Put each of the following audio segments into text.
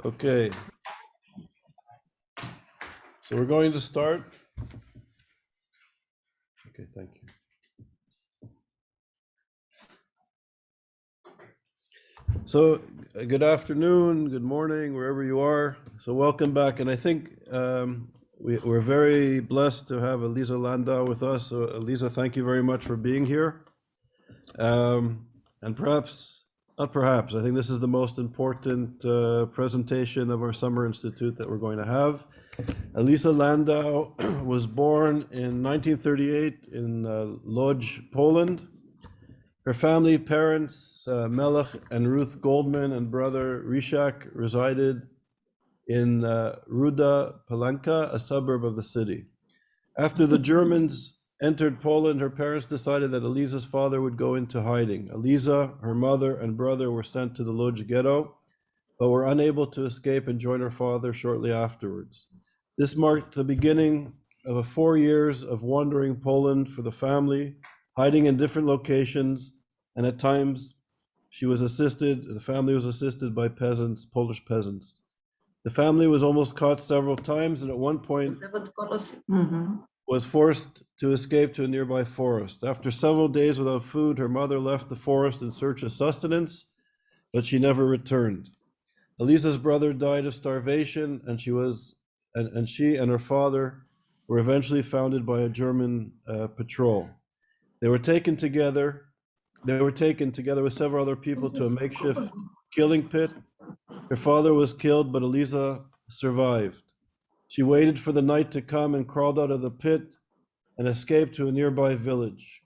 Okay, so we're going to start. Okay, thank you. So good afternoon, good morning, wherever you are. So welcome back. And I think we're very blessed to have Aliza Landau with us. So Aliza, thank you very much for being here. And perhaps, not perhaps, I think this is the most important presentation of our Summer Institute that we're going to have. Aliza Landau was born in 1938 in Lodz, Poland. Her family, parents, Melech and Ruth Goldman, and brother Rishak resided in Ruda Palanka, a suburb of the city. After the Germans entered Poland, her parents decided that Aliza's father would go into hiding. Aliza, her mother, and brother were sent to the Lodz ghetto, but were unable to escape and join her father shortly afterwards. This marked the beginning of 4 years of wandering Poland for the family, hiding in different locations, and at times the family was assisted by peasants, Polish peasants. The family was almost caught several times, and at one point was forced to escape to a nearby forest. After several days without food, her mother left the forest in search of sustenance, but she never returned. Aliza's brother died of starvation, and she and her father were eventually found by a German patrol. They were taken together with several other people to a makeshift killing pit. Her father was killed, but Aliza survived. She waited for the night to come and crawled out of the pit and escaped to a nearby village.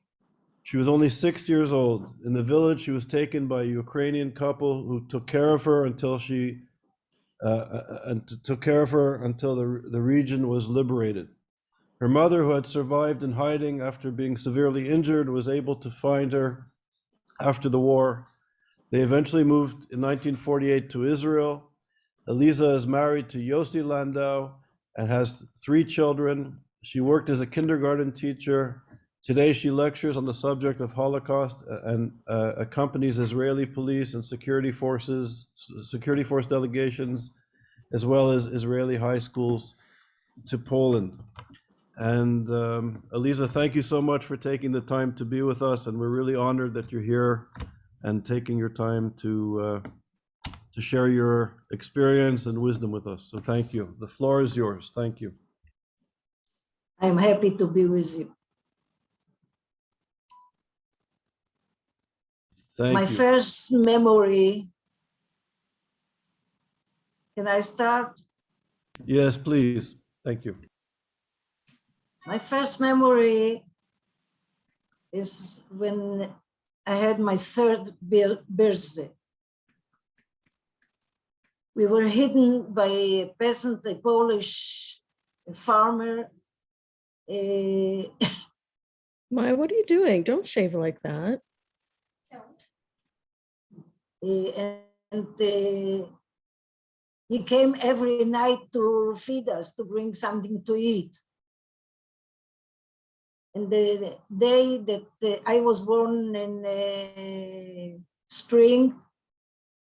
She was only 6 years old. In the village, she was taken by a Ukrainian couple who took care of her until the region was liberated. Her mother, who had survived in hiding after being severely injured, was able to find her after the war. They eventually moved in 1948 to Israel. Aliza is married to Yossi Landau and has 3 children. She worked as a kindergarten teacher. Today, she lectures on the subject of Holocaust and accompanies Israeli police and security force delegations, as well as Israeli high schools to Poland. And Aliza, thank you so much for taking the time to be with us, and we're really honored that you're here and taking your time to share your experience and wisdom with us. So thank you. The floor is yours. Thank you. I'm happy to be with you. Thank you. First memory, can I start? Yes, please. Thank you. My first memory is when I had my 3rd birthday. We were hidden by a peasant, a Polish farmer. Maya, what are you doing? Don't shave like that. And he came every night to feed us, to bring something to eat. And the day that I was born in spring,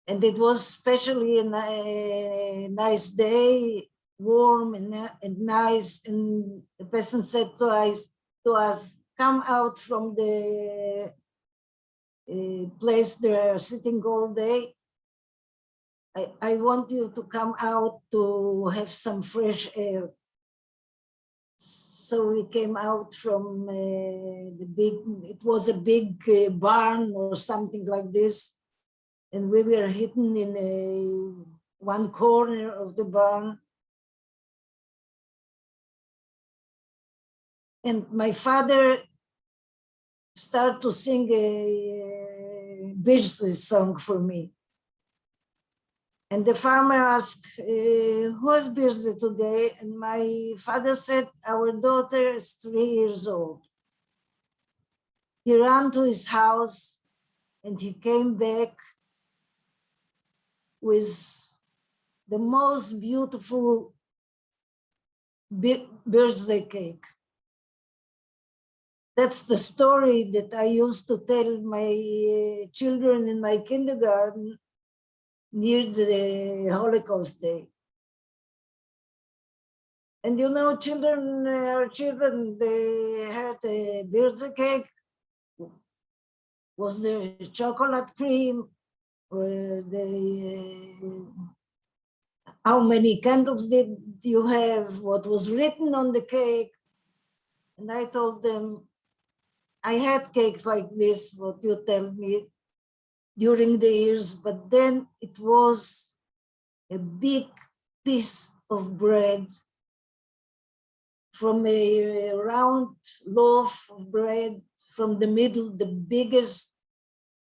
and it was especially a nice day, warm and nice, and the peasant said to us, come out from the place they're sitting all day. I want you to come out to have some fresh air. So we came out from it was a big barn or something like this. And we were hidden in one corner of the barn. And my father started to sing a birthday song for me. And the farmer asked, whose birthday today? And my father said, our daughter is 3 years old. He ran to his house and he came back with the most beautiful birthday cake. That's the story that I used to tell my children in my kindergarten near the Holocaust Day. And you know, children are children, they had a birthday cake. Was there chocolate cream? Or how many candles did you have? What was written on the cake? And I told them, I had cakes like this, what you tell me, during the years, but then it was a big piece of bread from a round loaf of bread from the middle, the biggest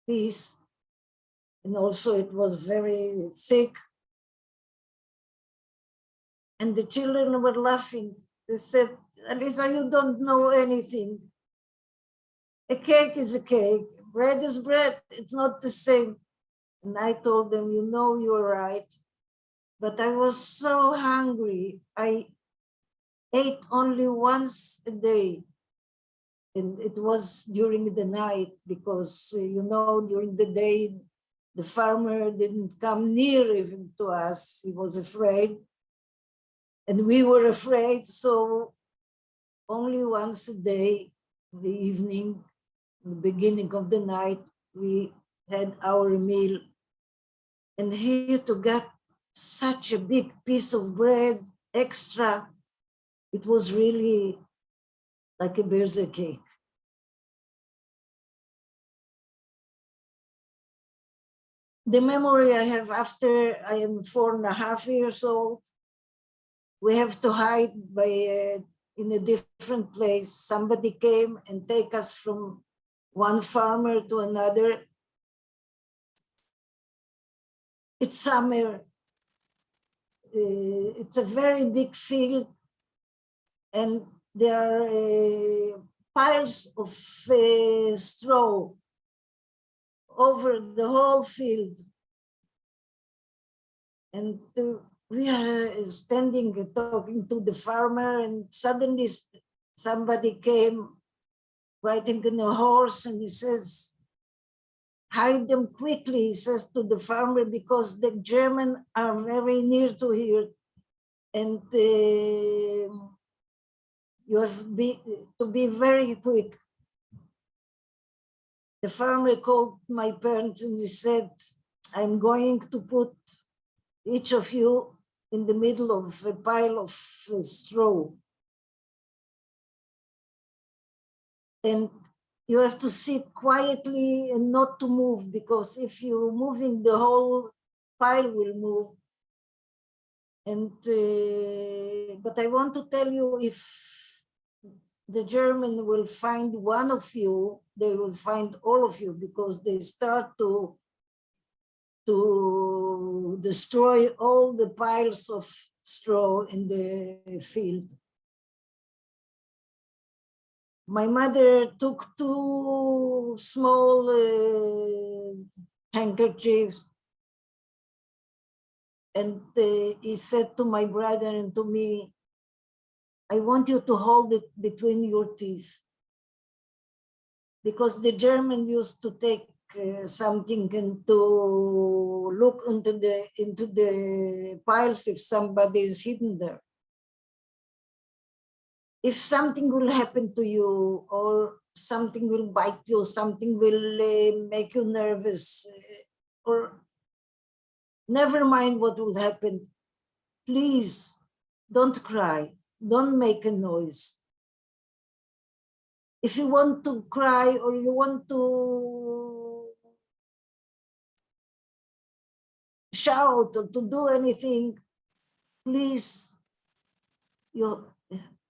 piece. And also it was very thick. And the children were laughing. They said, Aliza, you don't know anything. A cake is a cake. Bread is bread. It's not the same. And I told them, you know, you're right. But I was so hungry. I ate only once a day. And it was during the night because, you know, during the day, the farmer didn't come near even to us. He was afraid. And we were afraid. So only once a day, in the evening, in the beginning of the night, we had our meal. And here to get such a big piece of bread extra, it was really like a birthday cake. The memory I have after I am 4.5 years old, we have to hide by in a different place. Somebody came and take us from one farmer to another. It's summer. It's a very big field, and there are piles of straw over the whole field. And we are standing and talking to the farmer, and suddenly somebody came riding on a horse, and he says, hide them quickly, he says to the farmer, because the Germans are very near to here. And you have to be very quick. The farmer called my parents and he said, I'm going to put each of you in the middle of a pile of straw. And you have to sit quietly and not to move, because if you're moving, the whole pile will move. And but I want to tell you, if the German will find one of you, they will find all of you, because they start to destroy all the piles of straw in the field. My mother took 2 small handkerchiefs, and he said to my brother and to me, I want you to hold it between your teeth. Because the German used to take something and to look into the piles if somebody is hidden there. If something will happen to you, or something will bite you, something will make you nervous, or never mind what will happen, please don't cry, don't make a noise. If you want to cry or you want to shout or to do anything, please, you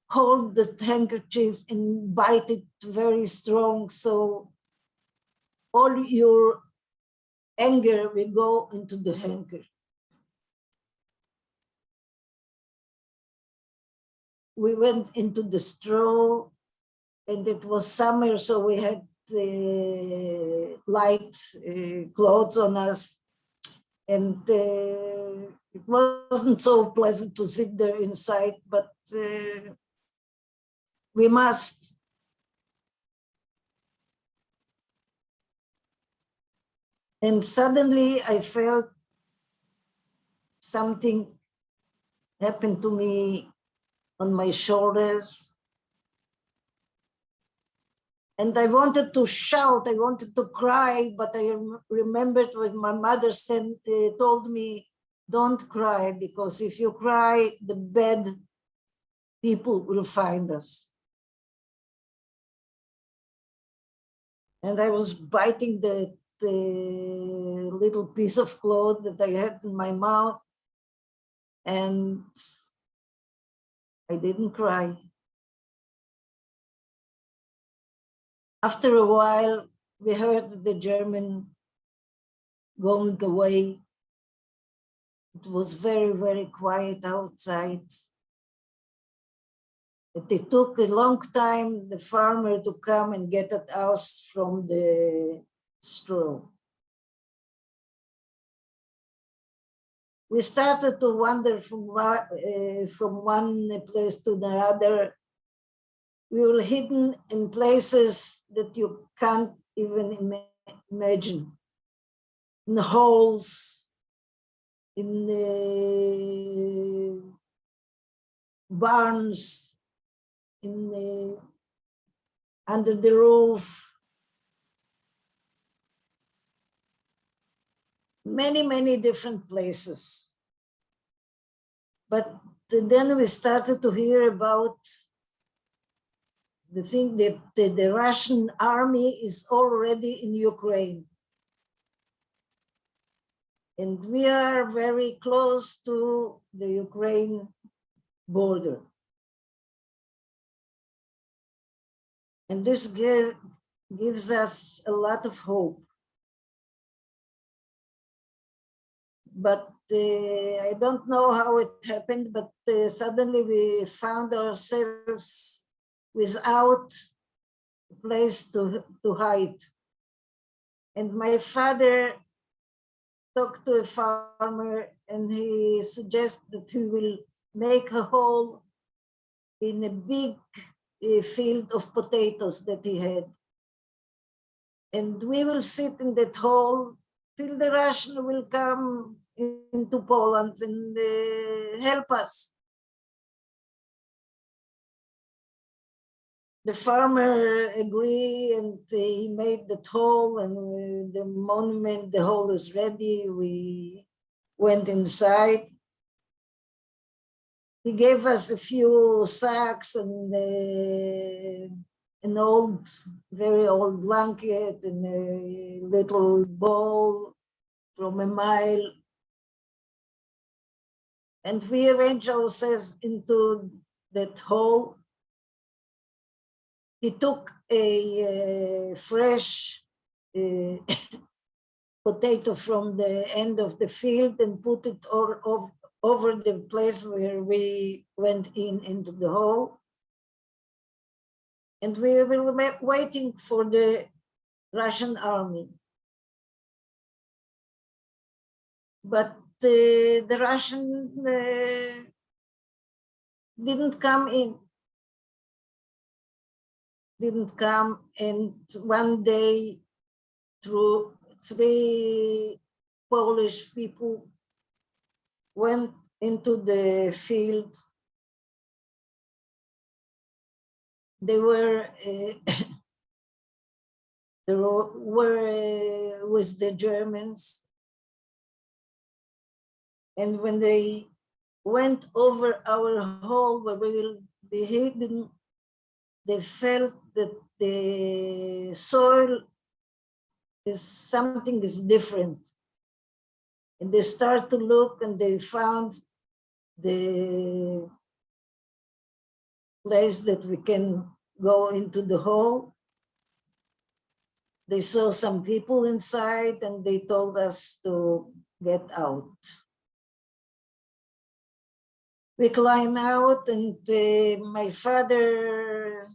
hold the handkerchief and bite it very strong, so all your anger will go into the handkerchief. We went into the straw, and it was summer, so we had light clothes on us, and it wasn't so pleasant to sit there inside, but we must. And suddenly I felt something happened to me on my shoulders. And I wanted to shout, I wanted to cry, but I remembered what my mother told me, don't cry, because if you cry, the bad people will find us. And I was biting the little piece of cloth that I had in my mouth, and I didn't cry. After a while, we heard the German going away. It was very, very quiet outside. It took a long time, the farmer to come and get at us from the straw. We started to wander from one place to the other. We were hidden in places that you can't even imagine. In holes, in barns, under the roof. Many, many different places. But then we started to hear about the thing that the Russian army is already in Ukraine. And we are very close to the Ukraine border. And this gives us a lot of hope. But I don't know how it happened, but suddenly we found ourselves without a place to hide. And my father talked to a farmer, and he suggested that he will make a hole in a big field of potatoes that he had. And we will sit in that hole till the Russian will come into Poland and help us. The farmer agreed, and he made the hole, and the monument, the hole is ready. We went inside. He gave us a few sacks and an old, very old blanket and a little bowl from a mile. And we arranged ourselves into that hole. He took a fresh potato from the end of the field and put it over the place where we went into the hole. And we were waiting for the Russian army. But the Russian didn't come in. Didn't come, and one day, through 3 Polish people went into the field. They were with the Germans, and when they went over our hole where we will be hidden, they felt that the soil is something is different. And they start to look, and they found the place that we can go into the hole. They saw some people inside, and they told us to get out. We climb out, and my father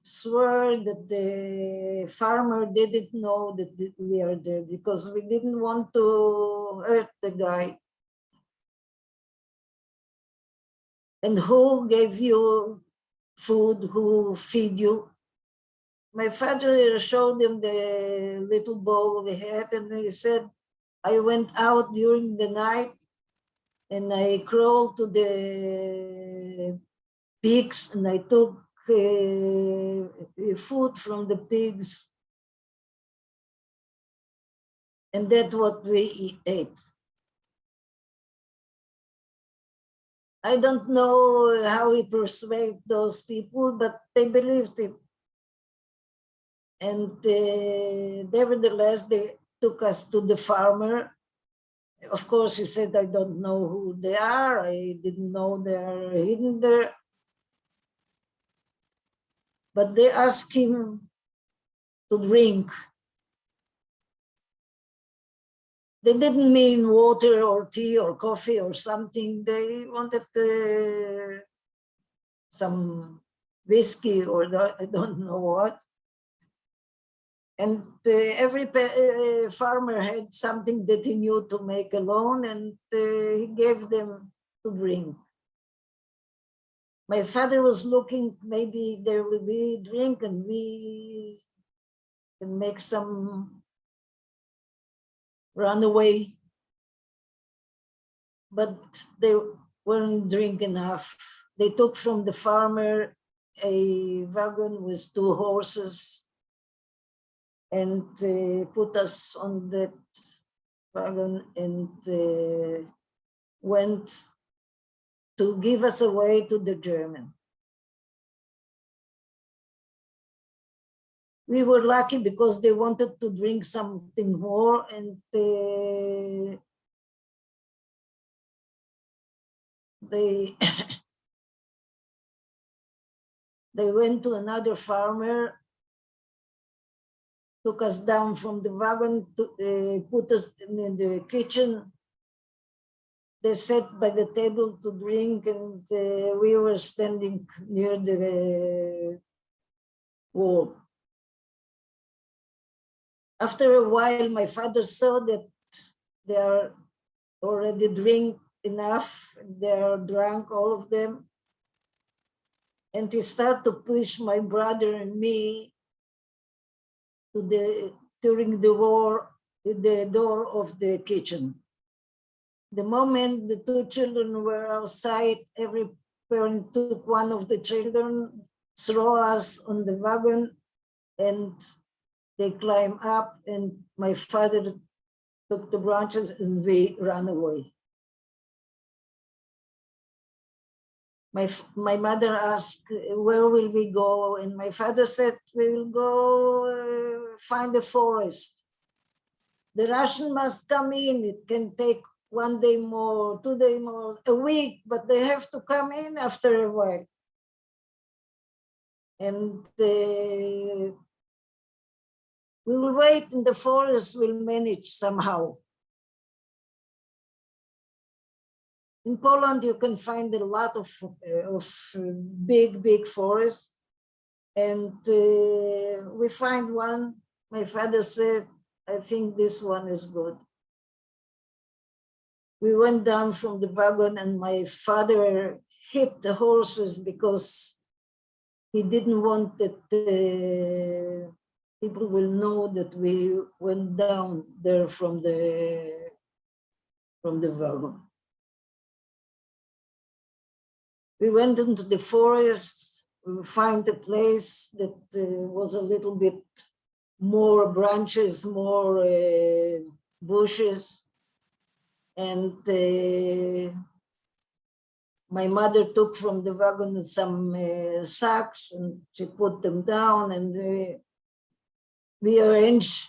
swore that the farmer didn't know that we are there, because we didn't want to hurt the guy. And who gave you food? Who feed you? My father showed him the little bowl we had, and he said, I went out during the night and I crawled to the pigs and I took food from the pigs, and that's what we ate. I don't know how he persuaded those people, but they believed it. And nevertheless, they took us to the farmer. Of course, he said, I don't know who they are. I didn't know they are hidden there. But they asked him to drink. They didn't mean water or tea or coffee or something. They wanted some whiskey or I don't know what. And every farmer had something that he knew to make alone, and he gave them to drink. My father was looking, maybe there will be drink and we can make some runaway. But they weren't drink enough. They took from the farmer a wagon with 2 horses and put us on that wagon and went to give us away to the German. We were lucky because they wanted to drink something more, and they they went to another farmer, took us down from the wagon, to put us in the kitchen. They sat by the table to drink, and we were standing near the wall. After a while, my father saw that they are already drink enough, they are drunk, all of them. And he started to push my brother and me to during the war, the door of the kitchen. The moment the 2 children were outside, every parent took one of the children, throw us on the wagon, and they climb up, and my father took the branches and we ran away. My mother asked, where will we go? And my father said, we will go find a forest. The Russian must come in. It can take 1 day more, 2 days more, a week, but they have to come in after a while. And we will wait in the forest, we'll manage somehow. In Poland, you can find a lot of big forests. And we find one. My father said, I think this one is good. We went down from the wagon and my father hit the horses because he didn't want that people will know that we went down there from the wagon. We went into the forest. We find a place that was a little bit more branches, more bushes. And my mother took from the wagon some sacks and she put them down, and we arranged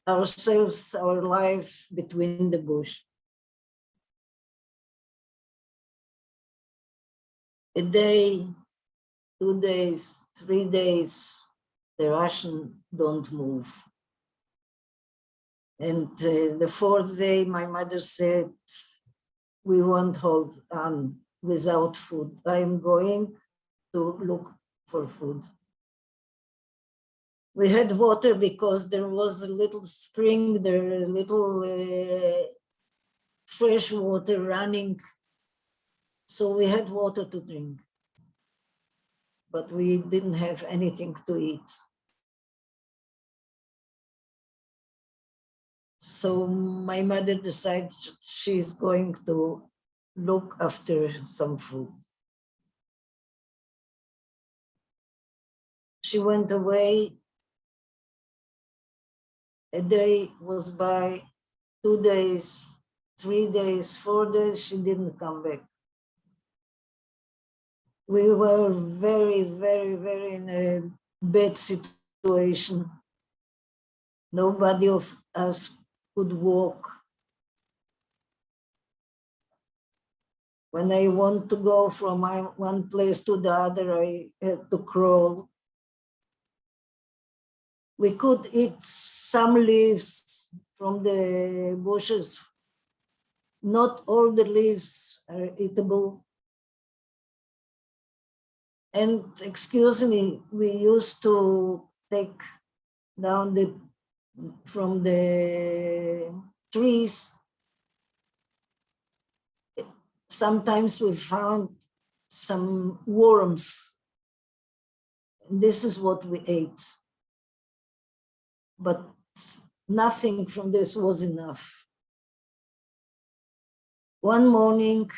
ourselves, our life between the bush. A day, 2 days, 3 days, the Russians don't move. And the 4th day, my mother said, we won't hold on without food. I am going to look for food. We had water because there was a little spring, there a little fresh water running. So we had water to drink, but we didn't have anything to eat. So my mother decided she's going to look after some food. She went away. A day was by, 2 days, 3 days, 4 days, she didn't come back. We were very, very, very in a bad situation. Nobody of us could walk. When I want to go from one place to the other, I had to crawl. We could eat some leaves from the bushes. Not all the leaves are eatable. And excuse me, we used to take down from the trees. Sometimes we found some worms. This is what we ate. But nothing from this was enough. One morning,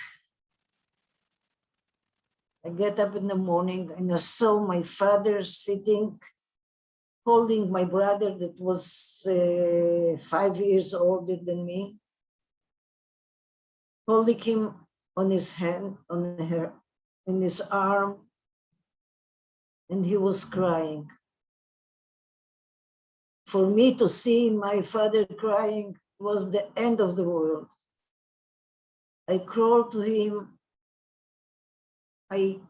I get up in the morning and I saw my father sitting, holding my brother that was 5 years older than me, holding him on his hand, in his arm, and he was crying. For me to see my father crying was the end of the world. I crawled to him. I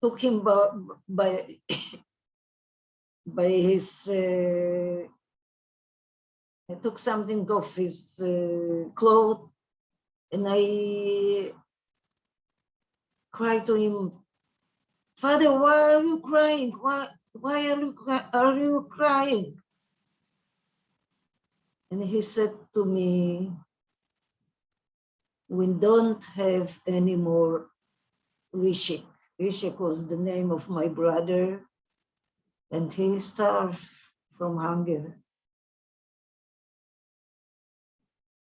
took him by his, I took something off his clothes, and I cried to him, "Father, why are you crying? Why are you crying?" And he said to me, "We don't have any more Rishik." Rishik was the name of my brother, and he starved from hunger.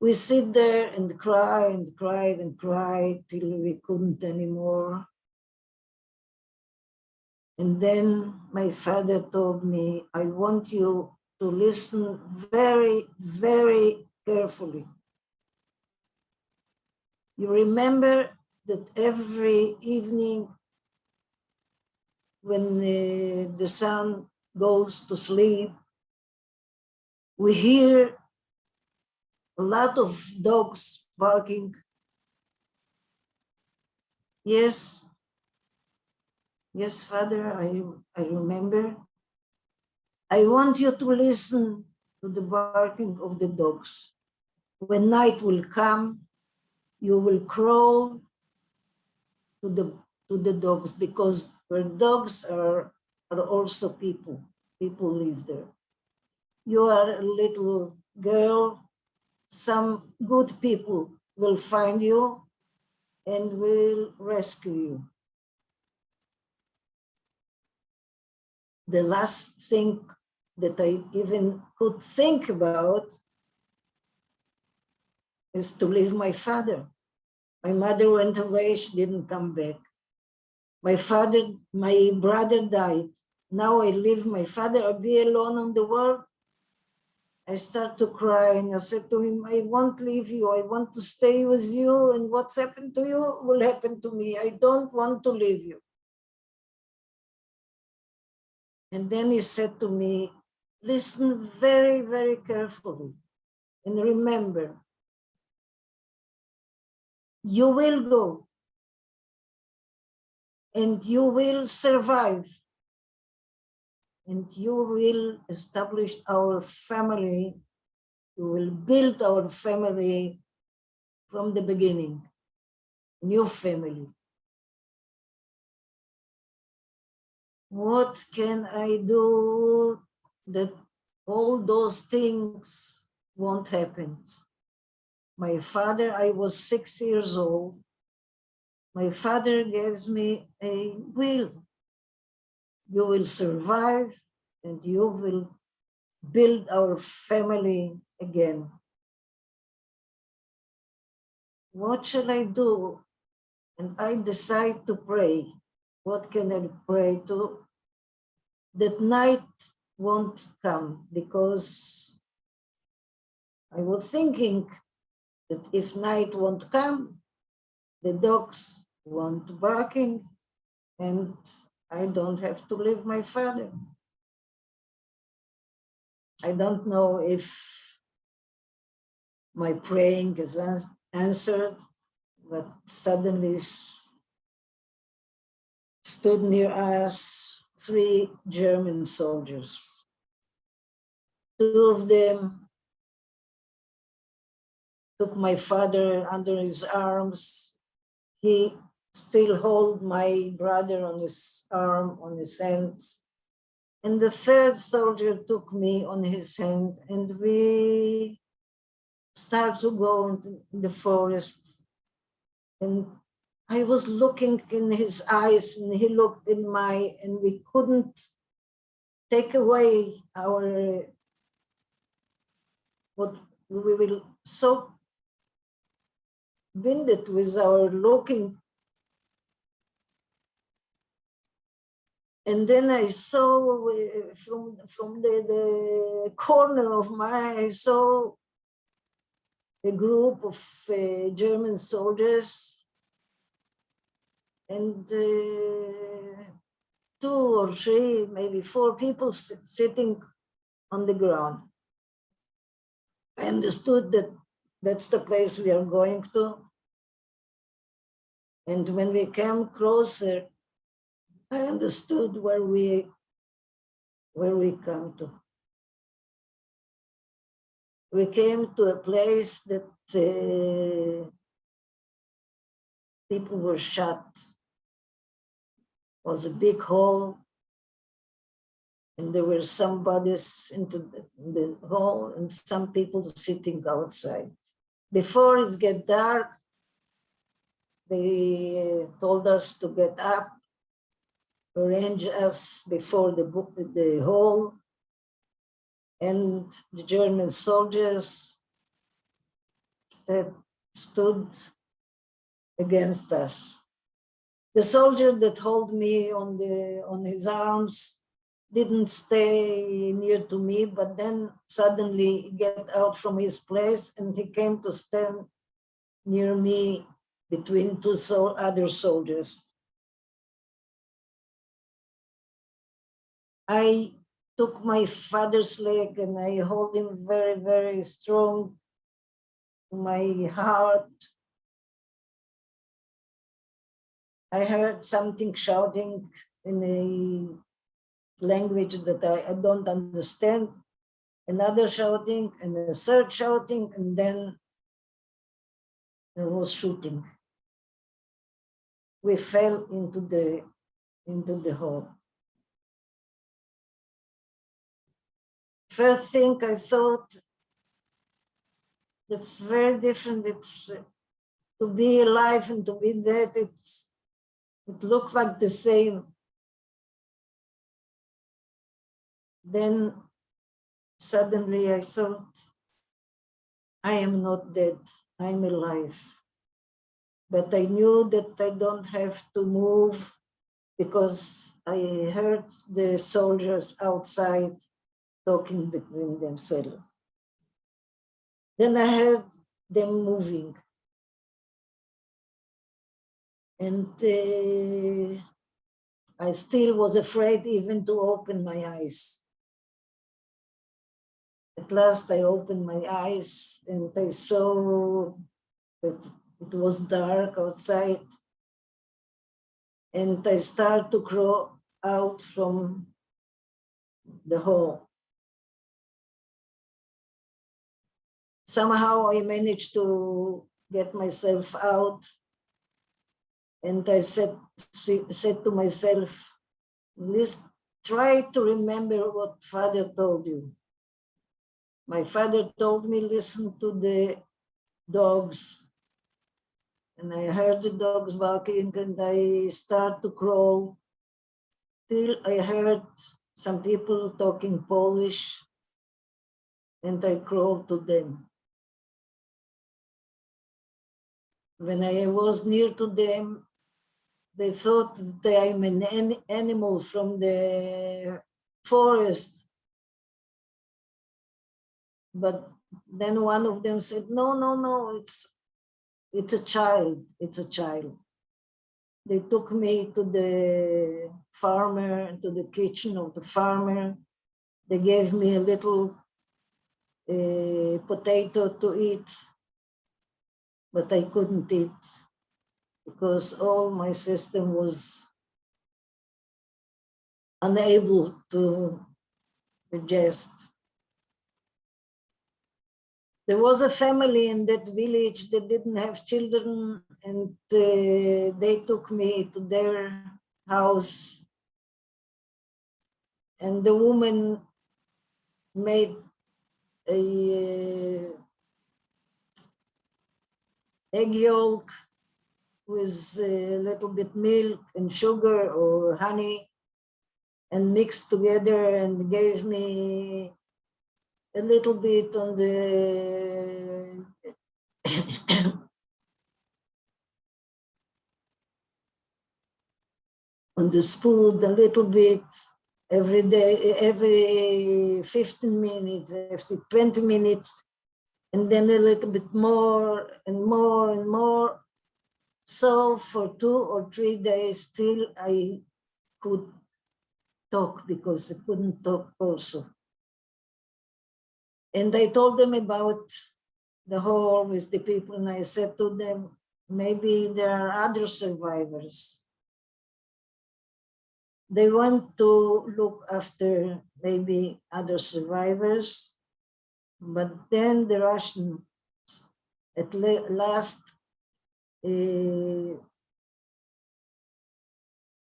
We sit there and cry and cried and cried till we couldn't anymore. And then my father told me, "I want you to listen very, very carefully. You remember that every evening when the sun goes to sleep, we hear a lot of dogs barking." Yes, yes, Father, I remember. "I want you to listen to the barking of the dogs. When night will come, you will crawl to the dogs, because where dogs are also people. People live there. You are a little girl. Some good people will find you and will rescue you." The last thing that I even could think about is to leave my father. My mother went away, she didn't come back. My brother died. Now I leave my father, I'll be alone on the world. I start to cry and I said to him, "I won't leave you. I want to stay with you, and what's happened to you will happen to me. I don't want to leave you." And then he said to me, "Listen very, very carefully and remember, you will go and you will survive and you will establish our family. You will build our family from the beginning, new family." What can I do that all those things won't happen? My father, I was 6 years old. My father gives me a will. You will survive and you will build our family again. what shall I do? And I decide to pray. What can I pray to? That night won't come, because I was thinking that if night won't come, the dogs won't barking, and I don't have to leave my father. I don't know if my praying is answered, but suddenly stood near us 3 German soldiers. 2 of them took my father under his arms. He still held my brother on his arm, on his hands. And the 3rd soldier took me on his hand, and we started to go into the forest. And I was looking in his eyes, and he looked in mine, and we couldn't take away our, what we will so binded with our looking. And then I saw from the corner of my eye, I saw a group of German soldiers, and 2 or 3, maybe 4 people sitting on the ground. I understood that that's the place we are going to. And when we came closer, I understood where we come to. We came to a place that people were shot. It was a big hall, and there were some bodies into the hall and some people sitting outside. Before it get dark, they told us to get up, arrange us before the hall, and the German soldiers stood against us. The soldier that held me on his arms didn't stay near to me, but then suddenly he get out from his place and he came to stand near me between 2 other soldiers. I took my father's leg and I hold him very, very strong to my heart. I heard something shouting in a language that I don't understand, another shouting and a 3rd shouting, and then there was shooting. We fell into the hole. First thing I thought, it's very different. It's to be alive and to be dead. It looked like the same. Then suddenly I thought, I am not dead, I'm alive. But I knew that I don't have to move because I heard the soldiers outside talking between themselves. Then I heard them moving. And I still was afraid even to open my eyes. At last I opened my eyes and I saw that it was dark outside, and I started to crawl out from the hole. Somehow I managed to get myself out, and I said to myself, "Please try to remember what Father told you." My father told me, listen to the dogs. And I heard the dogs barking and I start to crawl till I heard some people talking Polish and I crawled to them. When I was near to them, they thought that I'm an animal from the forest. But then one of them said, no, no, no, it's a child, it's a child. They took me to the farmer, to the kitchen of the farmer. They gave me a little potato to eat, but I couldn't eat because all my system was unable to digest. There was a family in that village that didn't have children, and they took me to their house. And the woman made a egg yolk with a little bit milk and sugar or honey and mixed together and gave me a little bit on the on the spoon, a little bit every day, every 15 minutes, every 20 minutes, and then a little bit more and more and more. So for 2 or 3 days still I could talk because I couldn't talk also. And I told them about the whole with the people, and I said to them, maybe there are other survivors. They want to look after maybe other survivors, but then the Russians at last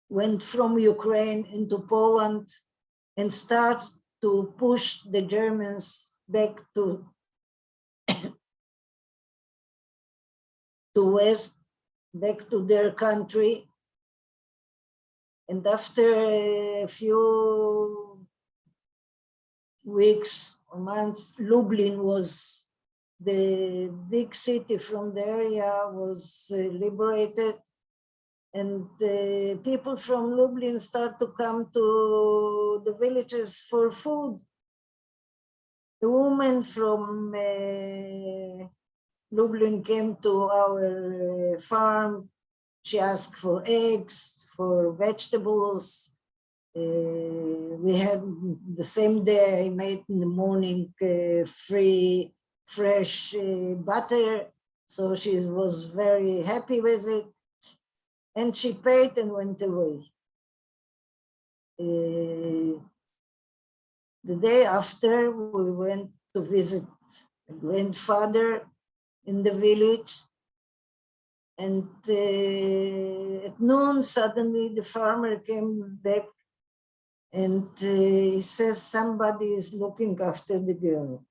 went from Ukraine into Poland and start to push the Germans back to West, back to their country. And after a few weeks or months, Lublin was the big city from the area was liberated, and the people from Lublin start to come to the villages for food. The woman from Lublin came to our farm. She asked for eggs, for vegetables. We had the same day I made in the morning free, fresh butter. So she was very happy with it. And she paid and went away. The day after, we went to visit a grandfather in the village. And at noon, suddenly the farmer came back and he says, somebody is looking after the girl.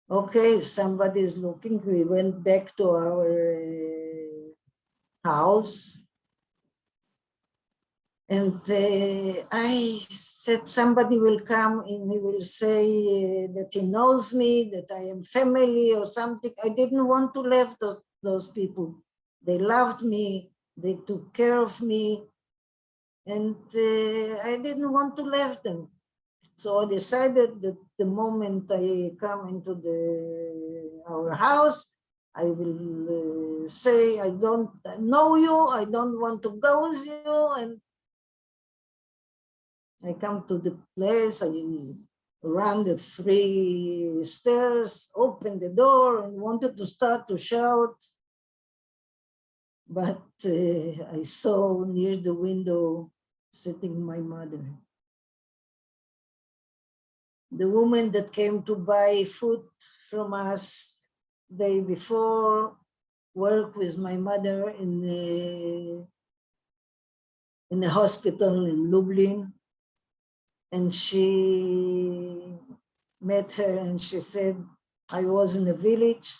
Okay, if somebody is looking, we went back to our house. And I said, somebody will come and he will say that he knows me, that I am family or something. I didn't want to leave those people. They loved me, they took care of me, and I didn't want to leave them. So I decided that the moment I come into our house, I will say, I don't know you, I don't want to go with you, and I come to the place, I ran the 3 stairs, opened the door and wanted to start to shout. But I saw near the window sitting my mother. The woman that came to buy food from us the day before worked with my mother in the hospital in Lublin. And she met her and she said, I was in a village.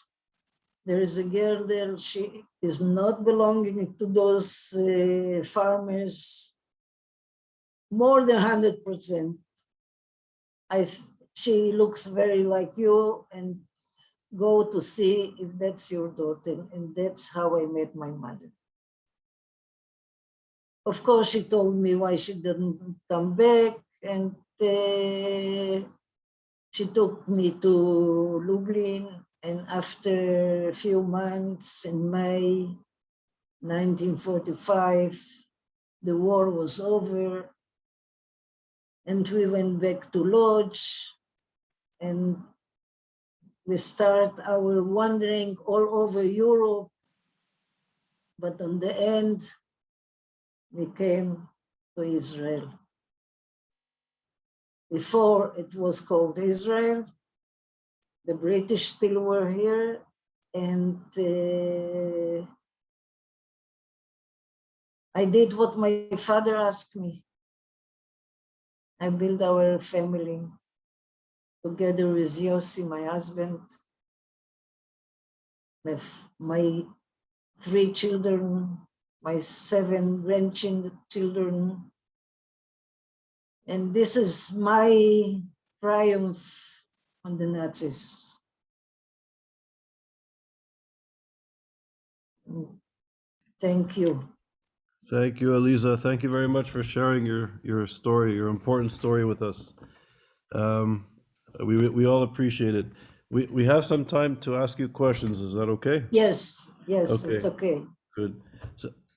There is a girl there. She is not belonging to those farmers. More than 100%. She looks very like you, and go to see if that's your daughter. And that's how I met my mother. Of course, she told me why she didn't come back, and she took me to Lublin. And after a few months, in May 1945, the war was over, and we went back to Lodz, and we start our wandering all over Europe. But on the end, we came to Israel. Before it was called Israel, the British still were here, and I did what my father asked me. I built our family together with Yossi, my husband, my 3 children, my 7 grandchildren. And this is my triumph on the Nazis. Thank you. Thank you, Aliza. Thank you very much for sharing your story, your important story with us. We all appreciate it. We have some time to ask you questions. Is that okay? Yes, Okay. it's okay. Good.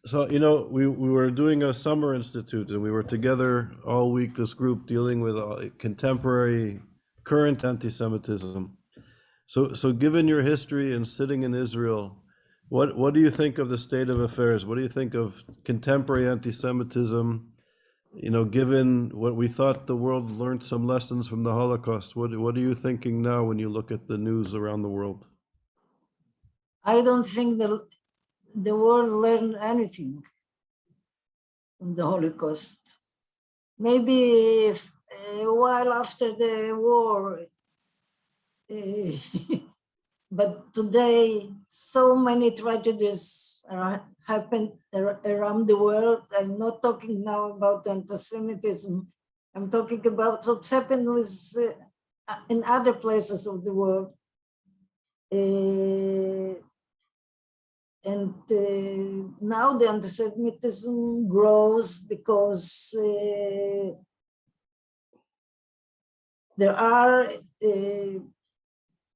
So you know, we were doing a summer institute, and we were together all week, this group dealing with contemporary, current anti-Semitism. So given your history and sitting in Israel, what do you think of the state of affairs? What do you think of contemporary anti-Semitism? You know, given what we thought the world learned some lessons from the Holocaust, what are you thinking now when you look at the news around the world? I don't think the world learned anything from the Holocaust. Maybe a while after the war, but today so many tragedies happened around the world. I'm not talking now about anti-Semitism. I'm talking about what's happened with in other places of the world. And now the anti-Semitism grows because there are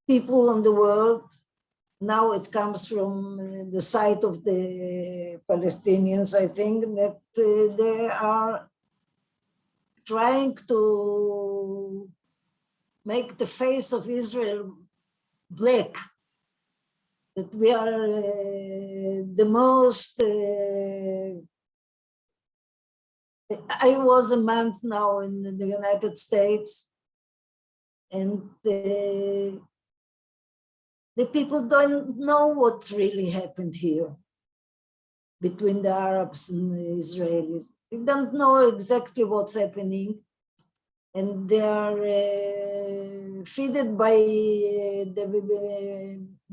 people in the world. Now it comes from the side of the Palestinians, I think, that they are trying to make the face of Israel black, that we are the most, I was a month now in the United States, and the people don't know what really happened here between the Arabs and the Israelis. They don't know exactly what's happening, and they are fed by the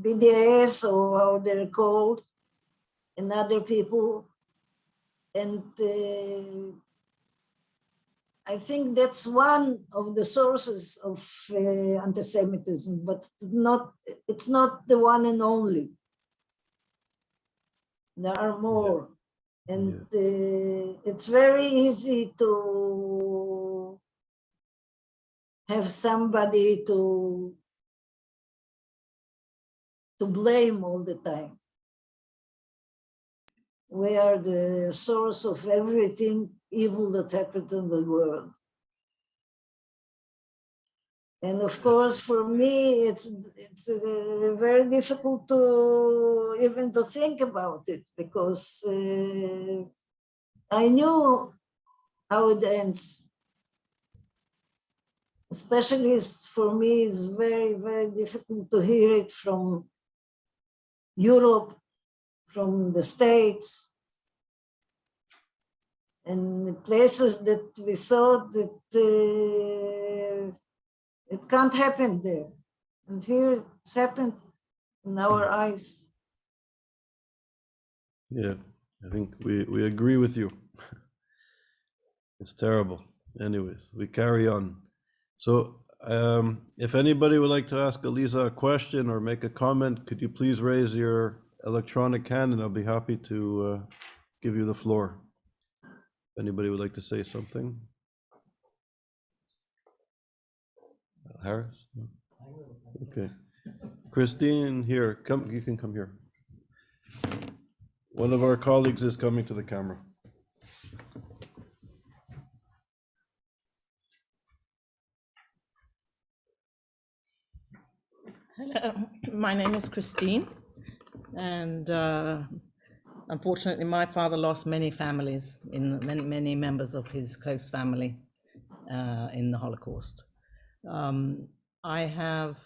BDS, or how they're called, and other people. And I think that's one of the sources of anti-Semitism, but it's not the one and only. There are more. Yeah. And it's very easy to have somebody to blame all the time. We are the source of everything evil that happens in the world. And of course, for me, it's very difficult to even to think about it, because I knew how it ends. Especially for me, it's very, very difficult to hear it from Europe, from the States, and places that we thought that it can't happen there. And here it's happened in our eyes. Yeah, I think we agree with you. It's terrible. Anyways, we carry on. So If anybody would like to ask Aliza a question or make a comment, could you please raise your electronic hand and I'll be happy to give you the floor. If anybody would like to say something. Harris? No? Okay. Christine, here, come, you can come here. One of our colleagues is coming to the camera. Hello, my name is Christine, and unfortunately my father lost many families, many members of his close family in the Holocaust. I have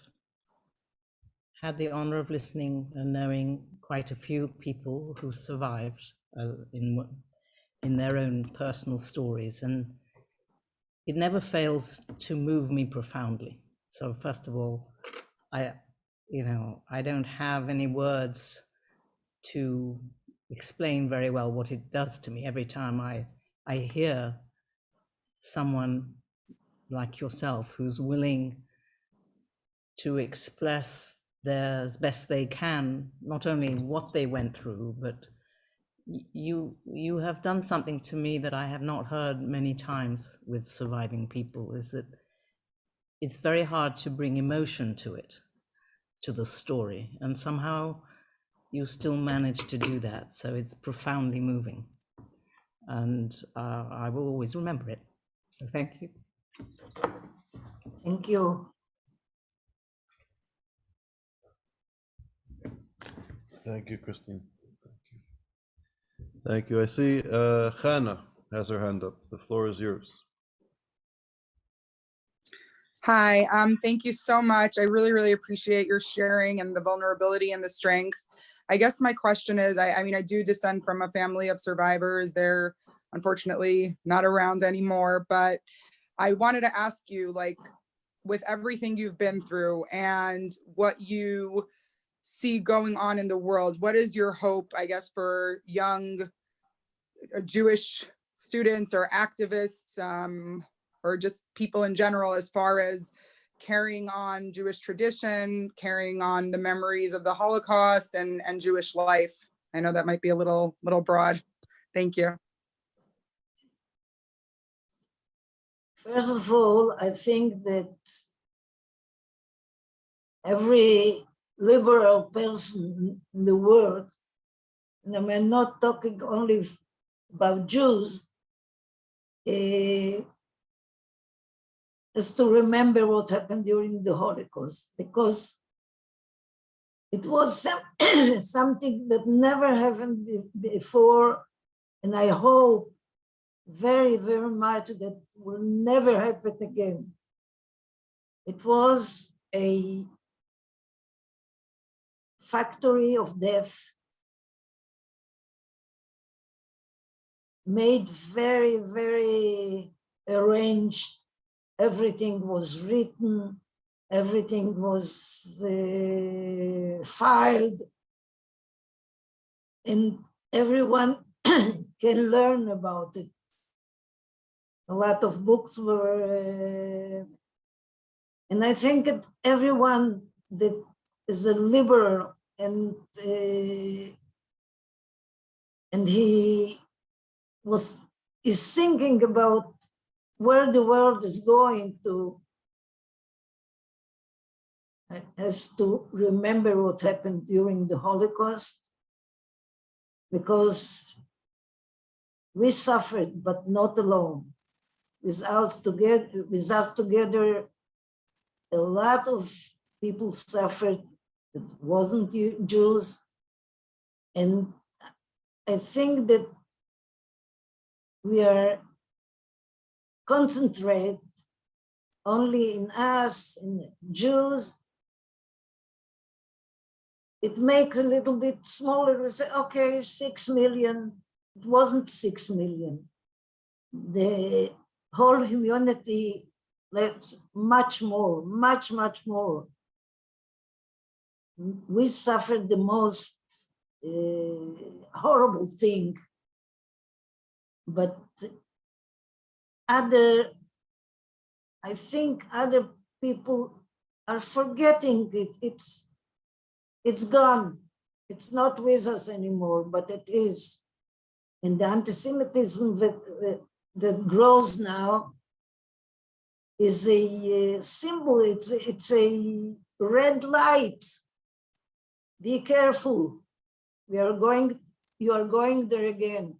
had the honor of listening and knowing quite a few people who survived in their own personal stories, and it never fails to move me profoundly. So first of all, I don't have any words to explain very well what it does to me every time I hear someone like yourself who's willing to express as best they can, not only what they went through, but you have done something to me that I have not heard many times with surviving people, is that it's very hard to bring emotion to it, to the story, and somehow you still manage to do that. So it's profoundly moving, and I will always remember it. So thank you. Thank you. Thank you, Christine. Thank you. I see Hannah has her hand up. The floor is yours. Hi, thank you so much. I really, really appreciate your sharing and the vulnerability and the strength. I guess my question is, I mean, I do descend from a family of survivors. They're unfortunately not around anymore, but I wanted to ask you, like, with everything you've been through and what you see going on in the world, what is your hope, I guess, for young Jewish students or activists, or just people in general, as far as carrying on Jewish tradition, carrying on the memories of the Holocaust and Jewish life? I know that might be a little broad. Thank you. First of all, I think that every liberal person in the world, and I'm not talking only about Jews, is to remember what happened during the Holocaust, because it was something that never happened before, and I hope very, very much that will never happen again. It was a factory of death, made very, very arranged. Everything was written, everything was filed, and everyone can learn about it. A lot of books were, and I think that everyone that is a liberal and he is thinking about where the world is going to, has to remember what happened during the Holocaust, because we suffered, but not alone. With us together, a lot of people suffered that wasn't Jews. And I think that we are concentrate only in us, in Jews. It makes a little bit smaller. We say, okay, 6 million. It wasn't 6 million. The whole humanity lives much more, much more. We suffered the most horrible thing, but I think other people are forgetting it. It's gone. It's not with us anymore, but it is. And the anti-Semitism that grows now is a symbol. It's a red light. Be careful. You are going there again.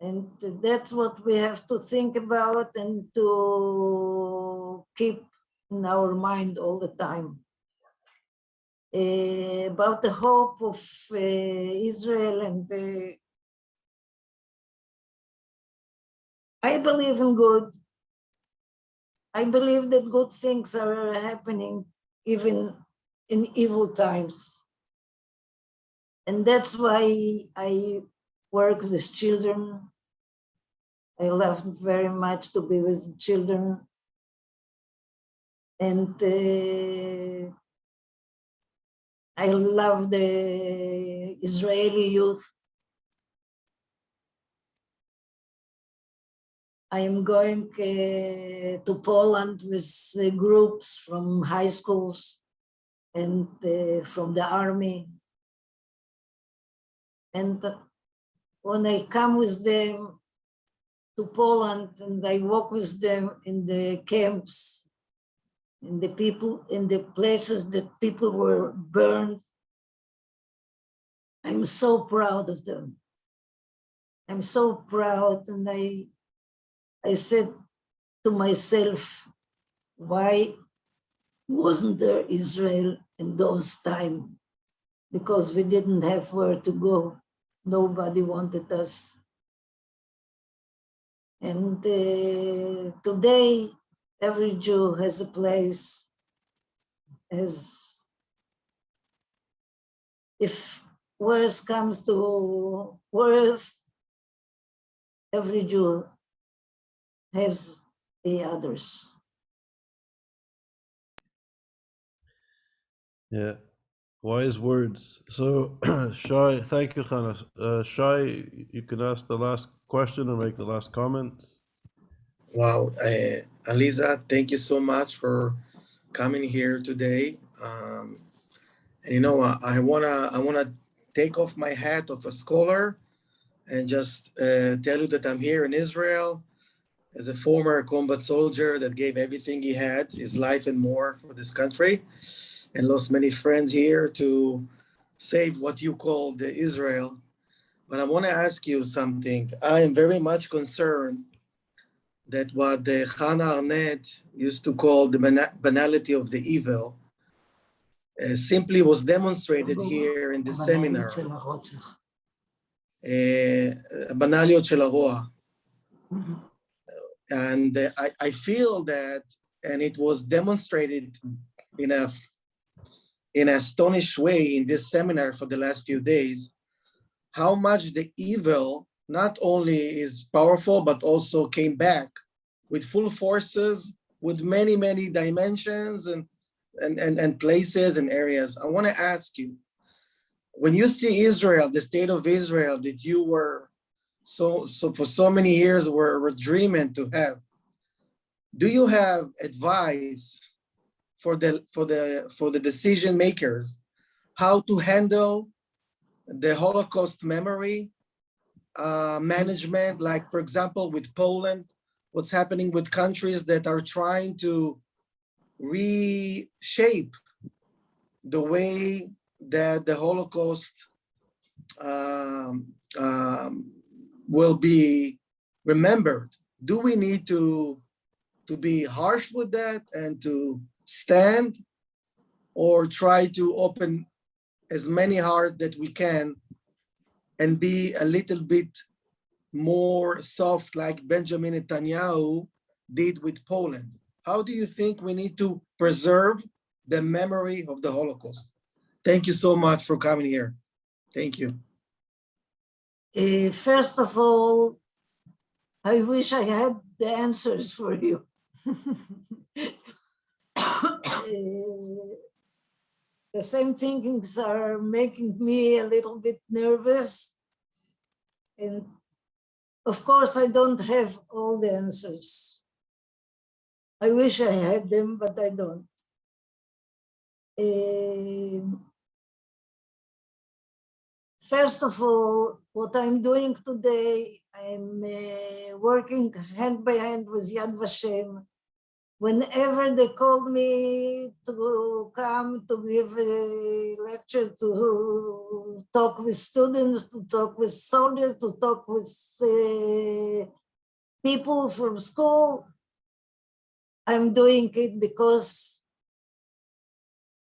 And that's what we have to think about and to keep in our mind all the time. About the hope of Israel, and I believe in good. I believe that good things are happening even in evil times. And that's why I work with children. I love very much to be with children. And I love the Israeli youth. I am going to Poland with groups from high schools and from the army. And when I come with them to Poland and I walk with them in the camps, in the places that people were burned, I'm so proud of them. I'm so proud, and I said to myself, why wasn't there Israel in those times? Because we didn't have where to go. Nobody wanted us. And today, every Jew has a place. If worse comes to worse, every Jew has the others. Yeah, wise words. So, Shai, thank you, Hannah. Shai, you can ask the last question or make the last comment. Wow, Aliza, thank you so much for coming here today. And you know, I wanna take off my hat of a scholar and just tell you that I'm here in Israel as a former combat soldier that gave everything he had, his life and more, for this country, and lost many friends here to save what you call the Israel. But I want to ask you something. I am very much concerned that what the Hannah Arnett used to call the banality of the evil simply was demonstrated here in the seminar. Banalיות shel הרוע. And I feel that, and it was demonstrated in an astonished way in this seminar for the last few days, how much the evil not only is powerful, but also came back with full forces, with many, many dimensions and places and areas. I want to ask you, when you see Israel, the state of Israel that you were so for so many years were dreaming to have, do you have advice for the decision makers how to handle the Holocaust memory management, like, for example, with Poland, what's happening with countries that are trying to reshape the way that the Holocaust will be remembered? Do we need to be harsh with that and to stand, or try to open as many hearts that we can and be a little bit more soft, like Benjamin Netanyahu did with Poland? How do you think we need to preserve the memory of the Holocaust? Thank you so much for coming here. Thank you. First of all, I wish I had the answers for you. The same thinkings are making me a little bit nervous. And of course, I don't have all the answers. I wish I had them, but I don't. First of all, what I'm doing today, I'm working hand by hand with Yad Vashem. Whenever they call me to come to give a lecture, to talk with students, to talk with soldiers, to talk with people from school, I'm doing it because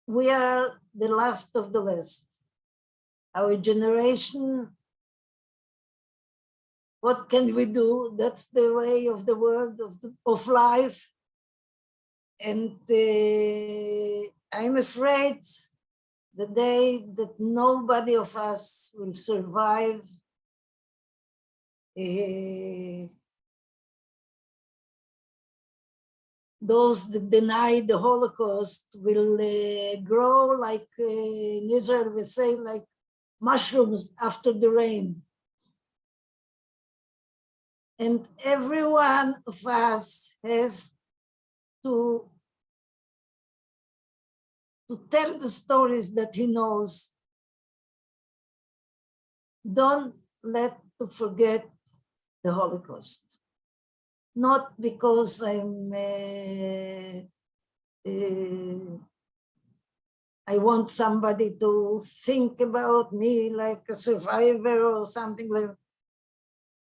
we are the last of the last. Our generation, what can we do? That's the way of the world, of life. And I'm afraid the day that nobody of us will survive, those that deny the Holocaust will grow like in Israel we say, like mushrooms after the rain. And every one of us has to tell the stories that he knows. Don't let to forget the Holocaust. Not because I want somebody to think about me like a survivor or something like,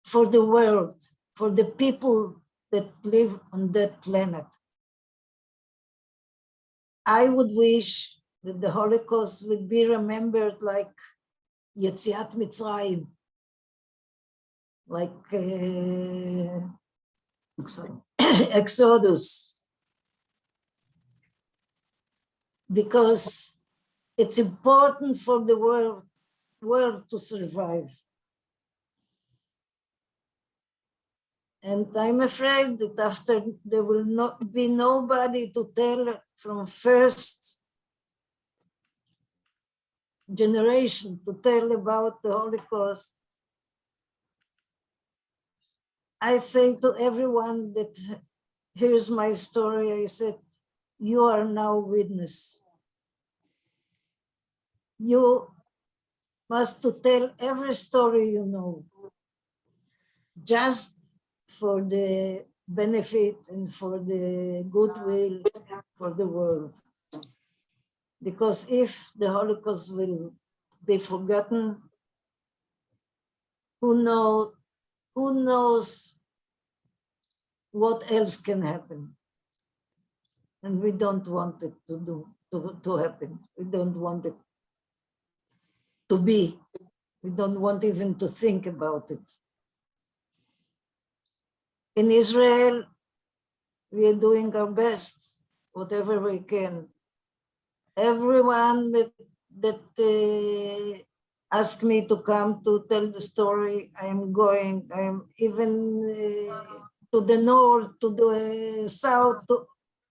for the world, for the people that live on that planet. I would wish that the Holocaust would be remembered like Yetziat Mitzrayim, like Exodus, because it's important for the world to survive. And I'm afraid that after there will not be nobody to tell from first generation to tell about the Holocaust. I say to everyone that hears my story, I said, you are now witness. You must to tell every story you know, just for the benefit and for the goodwill for the world. Because if the Holocaust will be forgotten, who knows what else can happen? And we don't want it to happen. We don't want it to be. We don't want even to think about it. In Israel, we are doing our best, whatever we can. Everyone that asked me to come to tell the story, I am going. I am even to the north, to the south, to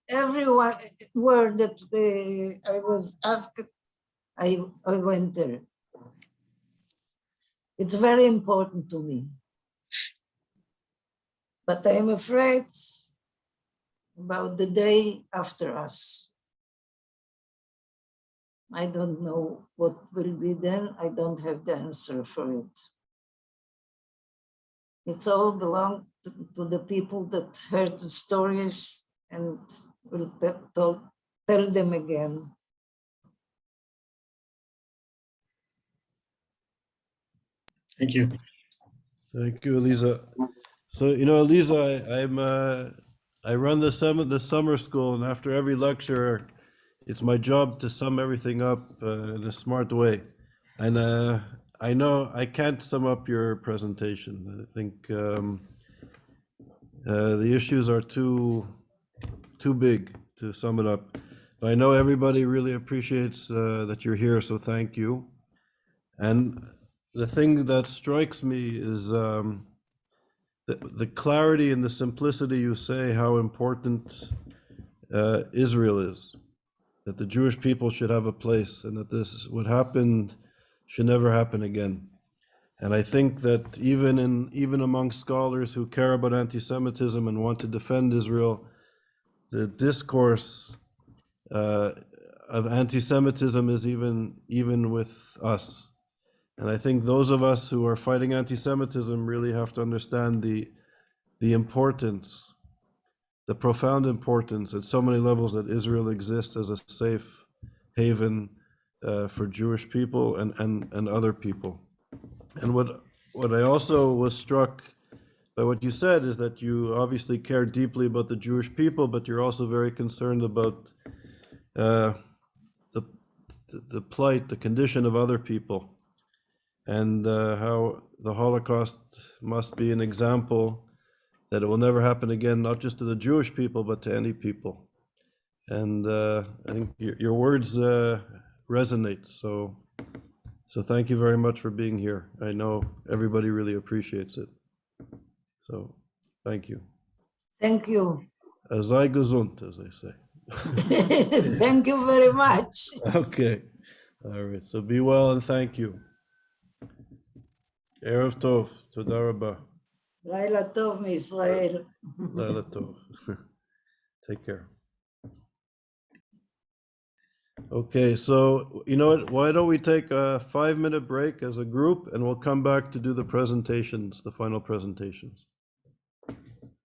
everywhere that I was asked, I went there. It's very important to me. But I am afraid about the day after us. I don't know what will be then. I don't have the answer for it. It's all belong to the people that heard the stories and will tell them again. Thank you. Thank you, Aliza. So, you know, Aliza, I run the summer school, and after every lecture, it's my job to sum everything up in a smart way. And I know I can't sum up your presentation. I think the issues are too big to sum it up. But I know everybody really appreciates that you're here, so thank you. And the thing that strikes me is the clarity and the simplicity you say how important Israel is, that the Jewish people should have a place, and that this, what happened, should never happen again. And I think that even among scholars who care about anti-Semitism and want to defend Israel, the discourse of anti-Semitism is even with us. And I think those of us who are fighting anti-Semitism really have to understand the importance, the profound importance at so many levels that Israel exists as a safe haven for Jewish people and other people. And what I also was struck by what you said is that you obviously care deeply about the Jewish people, but you're also very concerned about the plight, the condition of other people, and how the Holocaust must be an example that it will never happen again, not just to the Jewish people, but to any people. And I think your words resonate. So thank you very much for being here. I know everybody really appreciates it. So thank you. Thank you. Sei gesund, as they say. Thank you very much. Okay. All right. So be well and thank you. Erev Tov. Toda rabah. לילה טוב מישראל. Laila Tov. Take care. Okay, so you know what? Why don't we take a 5-minute break as a group and we'll come back to do the presentations, the final presentations.